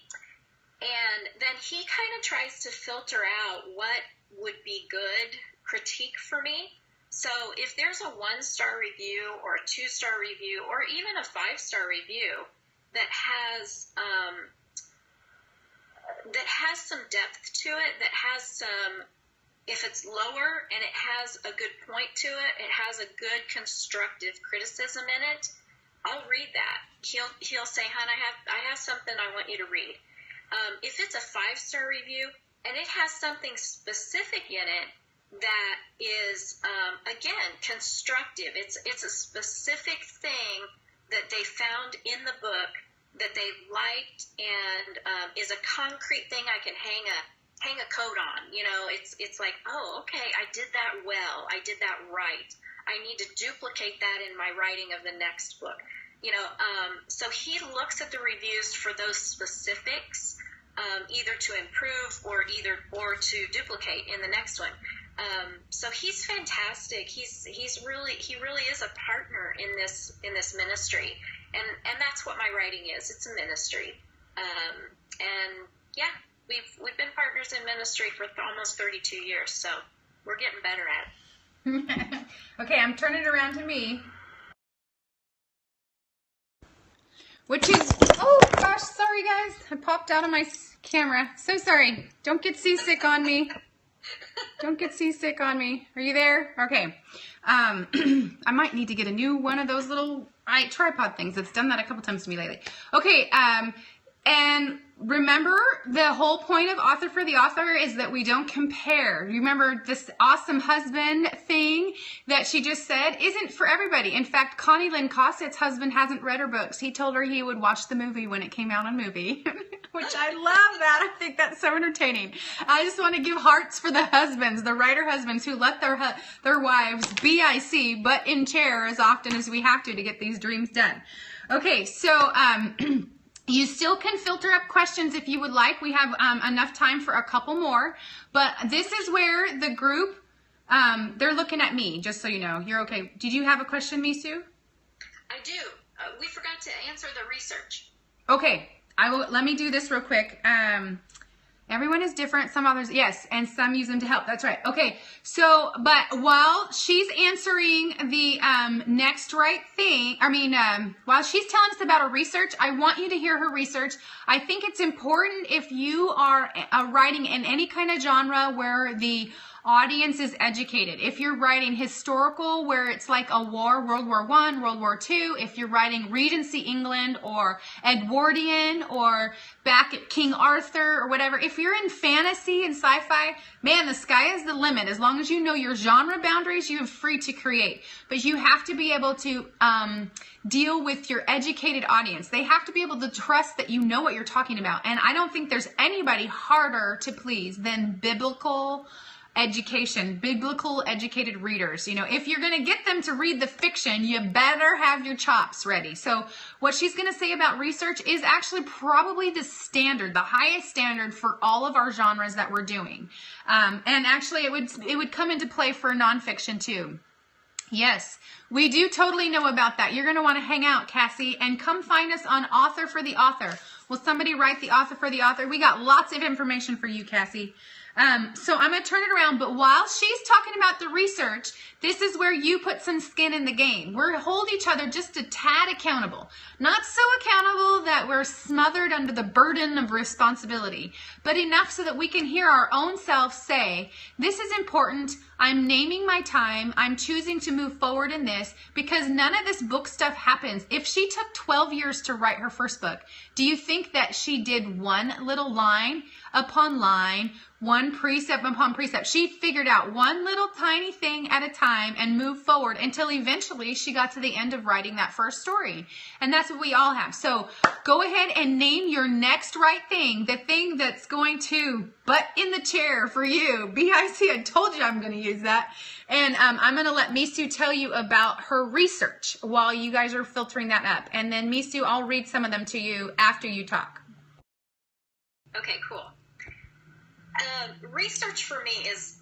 and then he kind of tries to filter out what would be good critique for me. So if there's a 1-star review or a 2-star review or even a 5-star review, that has some depth to it, that has some, if it's lower and it has a good point to it, it has a good constructive criticism in it, I'll read that. He'll say, "Hon, I have something I want you to read." If it's a 5-star review and it has something specific in it that is again constructive, it's a specific thing that they found in the book that they liked and is a concrete thing I can hang a coat on. It's like, oh, okay, I did that well. I did that right. I need to duplicate that in my writing of the next book. So he looks at the reviews for those specifics, either to improve or to duplicate in the next one. So he's fantastic. He really is a partner in this ministry, and that's what my writing is. It's a ministry, and yeah, we've been partners in ministry for almost 32 years. So we're getting better at it. Okay, I'm turning it around to me. Which is, oh gosh, sorry guys, I popped out of my camera. So sorry. Don't get seasick on me. Don't get seasick on me. Are you there? Okay. I might need to get a new one of those little tripod things. It's done that a couple times to me lately. Okay. And remember, the whole point of Author for the Author is that we don't compare. You remember this awesome husband thing that she just said isn't for everybody. In fact, Connie Lynn Cossett's husband hasn't read her books. He told her he would watch the movie when it came out on movie, which I love that. I think that's so entertaining. I just want to give hearts for the husbands, the writer husbands who let their wives BIC, but in chair as often as we have to get these dreams done. Okay, so you still can filter up questions if you would like. We have enough time for a couple more. But this is where the group, they're looking at me, just so you know. You're okay. Did you have a question, Mesu? I do. We forgot to answer the research. Okay. Let me do this real quick. Everyone is different. Some others, yes, and some use them to help. That's right. Okay, so, but while she's answering the next right thing, while she's telling us about her research, I want you to hear her research. I think it's important if you are writing in any kind of genre where the audience is educated. If you're writing historical, where it's like a war, World War I, World War II, if you're writing Regency England or Edwardian or back at King Arthur or whatever, if you're in fantasy and sci-fi, man, the sky is the limit. As long as you know your genre boundaries, you're free to create. But you have to be able to deal with your educated audience. They have to be able to trust that you know what you're talking about. And I don't think there's anybody harder to please than biblical educated readers. You know, if you're going to get them to read the fiction, you better have your chops ready. So what she's going to say about research is actually probably the standard, the highest standard for all of our genres that we're doing. And actually it would come into play for nonfiction too. Yes, we do totally know about that. You're going to want to hang out, Cassie, and come find us on Author for the Author. Will somebody write the Author for the Author? We got lots of information for you, Cassie. So I'm going to turn it around, but while she's talking about the research, this is where you put some skin in the game. We're hold each other just a tad accountable. Not so accountable that we're smothered under the burden of responsibility, but enough so that we can hear our own self say, this is important. I'm naming my time. I'm choosing to move forward in this because none of this book stuff happens. If she took 12 years to write her first book, do you think that she did one little line upon line, one precept upon precept? She figured out one little tiny thing at a time and moved forward until eventually she got to the end of writing that first story. And that's what we all have. So go ahead and name your next right thing, the thing that's going to butt in the chair for you. BIC, I told you I'm going to use that. And I'm going to let Mesu tell you about her research while you guys are filtering that up. And then Mesu, I'll read some of them to you after you talk. Okay, cool. Research for me is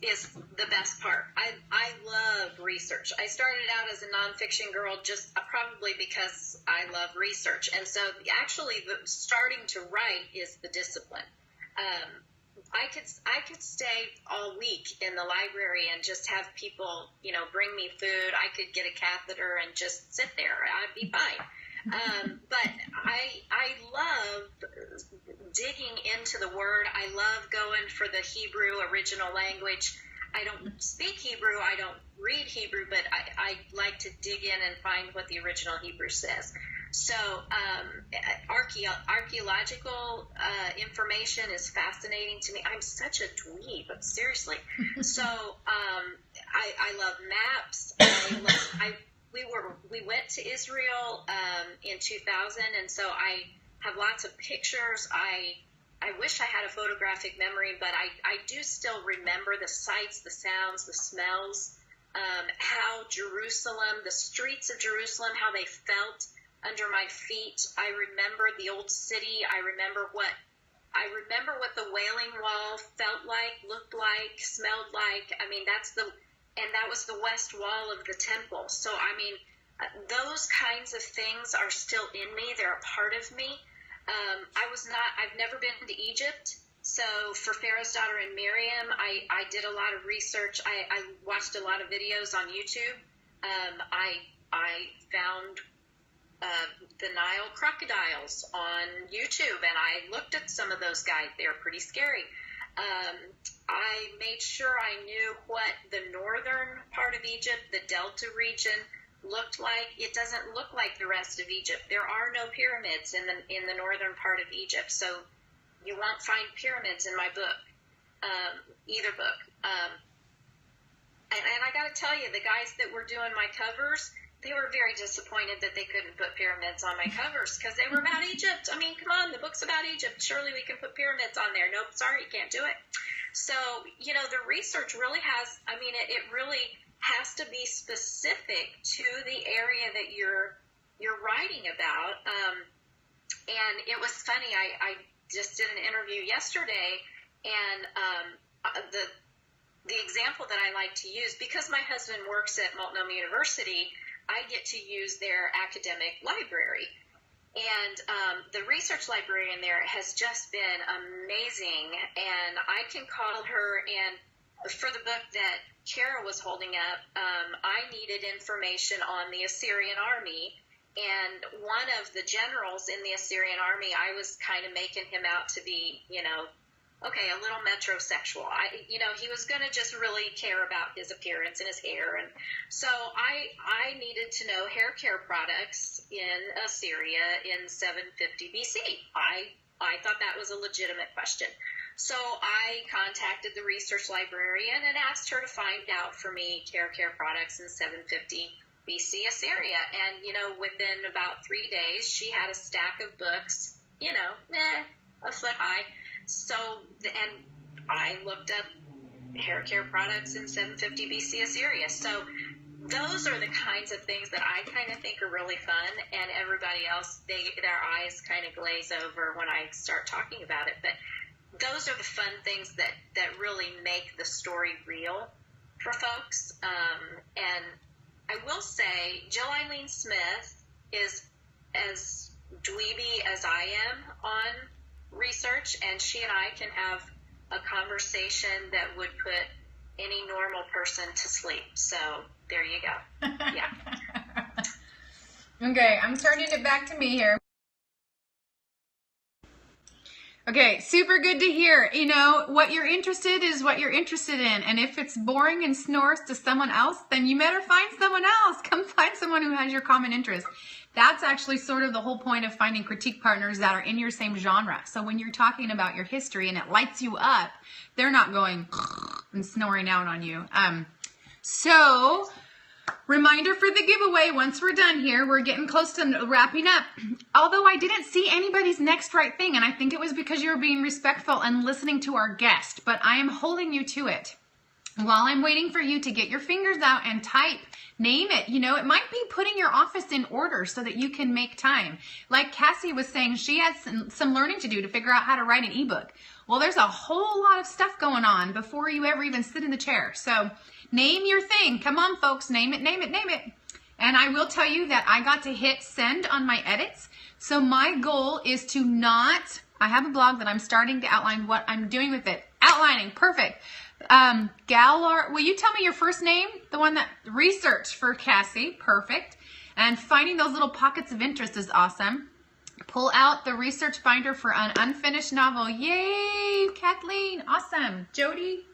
the best part. I love research. I started out as a nonfiction girl just probably because I love research. And so actually the starting to write is the discipline. I could stay all week in the library and just have people, bring me food. I could get a catheter and just sit there. I'd be fine. But I love digging into the word. I love going for the Hebrew original language. I don't speak Hebrew. I don't read Hebrew, but I like to dig in and find what the original Hebrew says. So archaeological information is fascinating to me. I'm such a dweeb, seriously. So I love maps. We went to Israel in 2000, and so I have lots of pictures. I wish I had a photographic memory, but I do still remember the sights, the sounds, the smells, how Jerusalem, the streets of Jerusalem, how they felt under my feet. I remember the old city. I remember what the Wailing Wall felt like, looked like, smelled like. I mean, that was the west wall of the temple. So, I mean, those kinds of things are still in me. They're a part of me. I've never been to Egypt. So for Pharaoh's Daughter and Miriam, I did a lot of research. I watched a lot of videos on YouTube. I found the Nile crocodiles on YouTube, and I looked at some of those guys. They were pretty scary. I made sure I knew what the northern part of Egypt, the Delta region, looked like. It doesn't look like the rest of Egypt. There are no pyramids in the northern part of Egypt, so you won't find pyramids in my book, either book. And I got to tell you, the guys that were doing my covers, they were very disappointed that they couldn't put pyramids on my covers because they were about Egypt. I mean, come on, the book's about Egypt. Surely we can put pyramids on there. Nope, sorry, you can't do it. So, the research really it really has to be specific to the area that you're writing about. And it was funny, I just did an interview yesterday, and the example that I like to use, because my husband works at Multnomah University, I get to use their academic library. And the research librarian there has just been amazing. And I can call her, and for the book that Kara was holding up, I needed information on the Assyrian army. And one of the generals in the Assyrian army, I was kind of making him out to be, a okay, a little metrosexual. He was going to just really care about his appearance and his hair. And so I needed to know hair care products in Assyria in 750 BC. I thought that was a legitimate question. So I contacted the research librarian and asked her to find out for me hair care products in 750 BC Assyria. And, within about 3 days, she had a stack of books, a foot high. So, and I looked up hair care products in 750 BC Assyria. So those are the kinds of things that I kind of think are really fun, and everybody else, their eyes kind of glaze over when I start talking about it. But those are the fun things that really make the story real for folks. And I will say, Jill Eileen Smith is as dweeby as I am on research, and she and I can have a conversation that would put any normal person to sleep. So there you go. Yeah. Okay, I'm turning it back to me here. Okay, super good to hear. What you're interested is what you're interested in. And if it's boring and snores to someone else, then you better find someone else. Come find someone who has your common interest. That's actually sort of the whole point of finding critique partners that are in your same genre. So when you're talking about your history and it lights you up, they're not going and snoring out on you. So reminder for the giveaway, once we're done here, we're getting close to wrapping up. Although I didn't see anybody's next right thing, and I think it was because you were being respectful and listening to our guest, but I am holding you to it. While I'm waiting for you to get your fingers out and type, name it. It might be putting your office in order so that you can make time. Like Cassie was saying, she has some learning to do to figure out how to write an ebook. Well, there's a whole lot of stuff going on before you ever even sit in the chair. So name your thing. Come on, folks. Name it, name it, name it. And I will tell you that I got to hit send on my edits. So my goal is to not, I have a blog that I'm starting to outline what I'm doing with it. Outlining, perfect. Galar, will you tell me your first name? The one that research for Cassie, perfect. And finding those little pockets of interest is awesome. Pull out the research binder for an unfinished novel. Yay, Kathleen, awesome. Jody,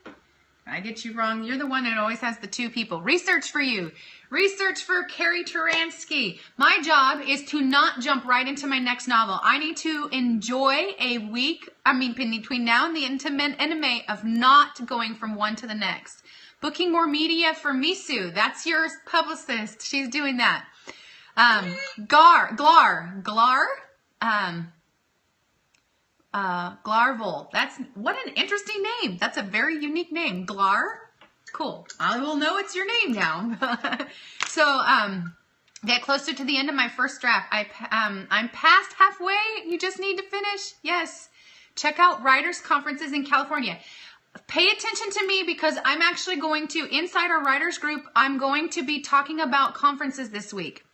I get you wrong. You're the one that always has the two people. Research for you. Research for Carrie Turansky. My job is to not jump right into my next novel. I need to enjoy a week, between now and the end of May, of not going from one to the next. Booking more media for Mesu. That's your publicist. She's doing that. Glarvol. That's, what an interesting name. That's a very unique name. Glar. Cool. I will know it's your name now. So, get closer to the end of my first draft. I'm past halfway. You just need to finish. Yes. Check out writers' conferences in California. Pay attention to me because I'm actually going to, inside our writers group, I'm going to be talking about conferences this week.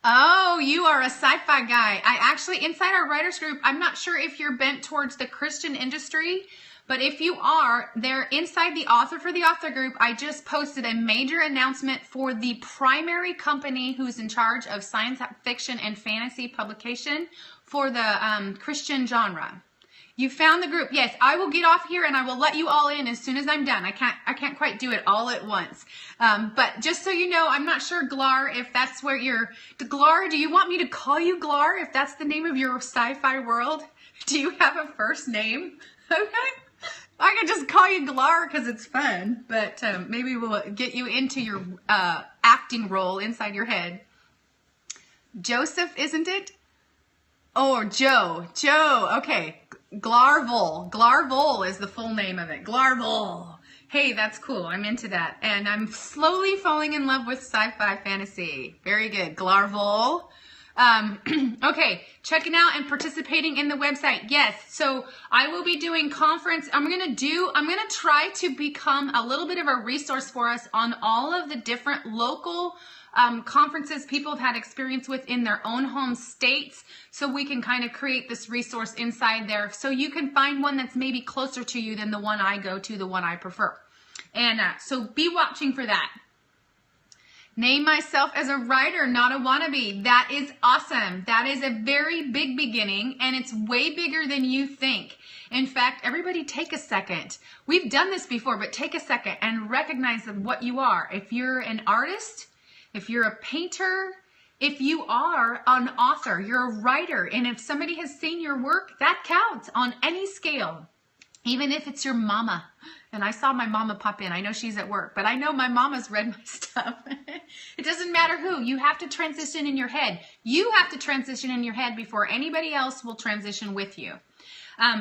Oh, you are a sci-fi guy. I actually, inside our writers group, I'm not sure if you're bent towards the Christian industry, but if you are, there inside the author for the author group, I just posted a major announcement for the primary company who's in charge of science fiction and fantasy publication for the Christian genre. You found the group. Yes, I will get off here and I will let you all in as soon as I'm done. I can't quite do it all at once. But just so you know, I'm not sure, Glar, if that's where you're... Glar, do you want me to call you Glar if that's the name of your sci-fi world? Do you have a first name? Okay. I can just call you Glar because it's fun. But maybe we'll get you into your acting role inside your head. Joseph, isn't it? Oh, Joe. Okay. Glarvol. Glarvol is the full name of it. Glarvol. Hey, that's cool. I'm into that. And I'm slowly falling in love with sci-fi fantasy. Very good. Glarvol. Okay, checking out and participating in the website. Yes, so I will be doing conference. I'm going to try to become a little bit of a resource for us on all of the different local conferences people have had experience with in their own home states, so we can kind of create this resource inside there so you can find one that's maybe closer to you than the one I go to, the one I prefer. And so be watching for that. Name myself as a writer, not a wannabe. That is awesome. That is a very big beginning, and it's way bigger than you think. In fact, everybody take a second. We've done this before, but take a second and recognize what you are. If you're an artist, if you're a painter, if you are an author, you're a writer, and if somebody has seen your work, that counts on any scale. Even if it's your mama. And I saw my mama pop in. I know she's at work, but I know my mama's read my stuff. It doesn't matter who. You have to transition in your head. You have to transition in your head before anybody else will transition with you.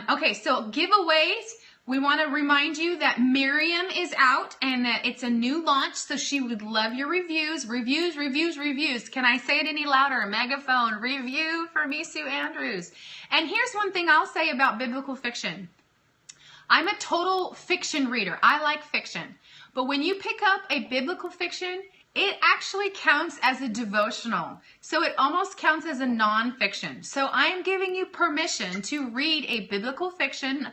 Okay, so giveaways. We want to remind you that Miriam is out and that it's a new launch, so she would love your reviews. Reviews, reviews, reviews. Can I say it any louder? Megaphone, review for Mesu Andrews. And here's one thing I'll say about biblical fiction. I'm a total fiction reader. I like fiction. But when you pick up a biblical fiction, it actually counts as a devotional. So it almost counts as a nonfiction. So I am giving you permission to read a biblical fiction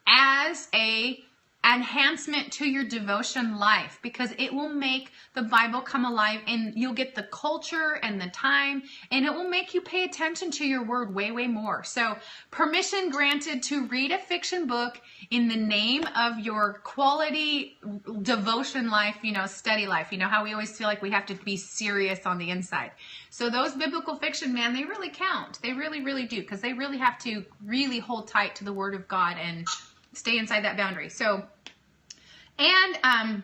as a enhancement to your devotion life, because it will make the Bible come alive and you'll get the culture and the time, and it will make you pay attention to your word way, way more. So permission granted to read a fiction book in the name of your quality devotion life, study life. How we always feel like we have to be serious on the inside. So those biblical fiction, man, they really count. They really, really do, because they really have to really hold tight to the word of God and stay inside that boundary. So, and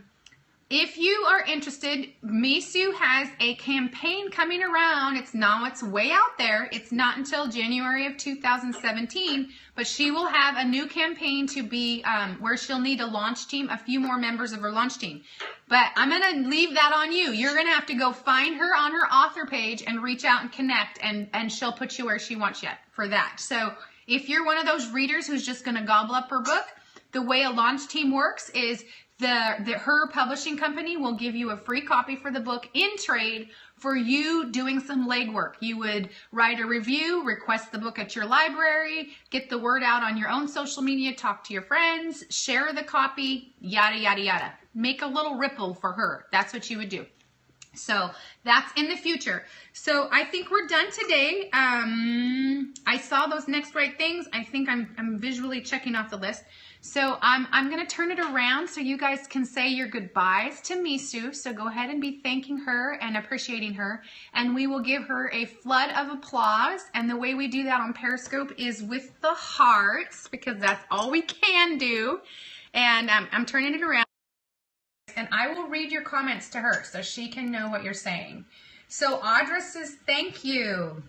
if you are interested, Mesu has a campaign coming around. It's way out there. It's not until January of 2017, but she will have a new campaign to be where she'll need a launch team, a few more members of her launch team. But I'm going to leave that on you. You're going to have to go find her on her author page and reach out and connect, and she'll put you where she wants you for that. So if you're one of those readers who's just going to gobble up her book, the way a launch team works is her publishing company will give you a free copy for the book in trade for you doing some legwork. You would write a review, request the book at your library, get the word out on your own social media, talk to your friends, share the copy, yada, yada, yada. Make a little ripple for her. That's what you would do. So that's in the future. So I think we're done today. I saw those next right things. I think I'm visually checking off the list. So I'm going to turn it around so you guys can say your goodbyes to Mesu. So go ahead and be thanking her and appreciating her. And we will give her a flood of applause. And the way we do that on Periscope is with the hearts, because that's all we can do. And I'm turning it around. And I will read your comments to her so she can know what you're saying. So Audra says, thank you.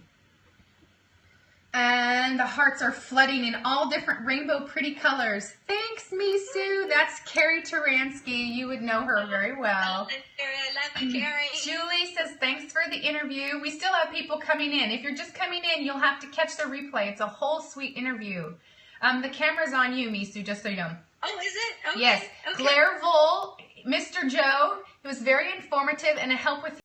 And the hearts are flooding in all different rainbow pretty colors. Thanks, Mesu. That's Carrie Taransky. You would know her very well. I love you, Carrie. Julie says, thanks for the interview. We still have people coming in. If you're just coming in, you'll have to catch the replay. It's a whole sweet interview. The camera's on you, Mesu, just so you know. Oh, is it? Okay. Yes. Okay. Claire Vole, Mr. Joe. It was very informative and a help with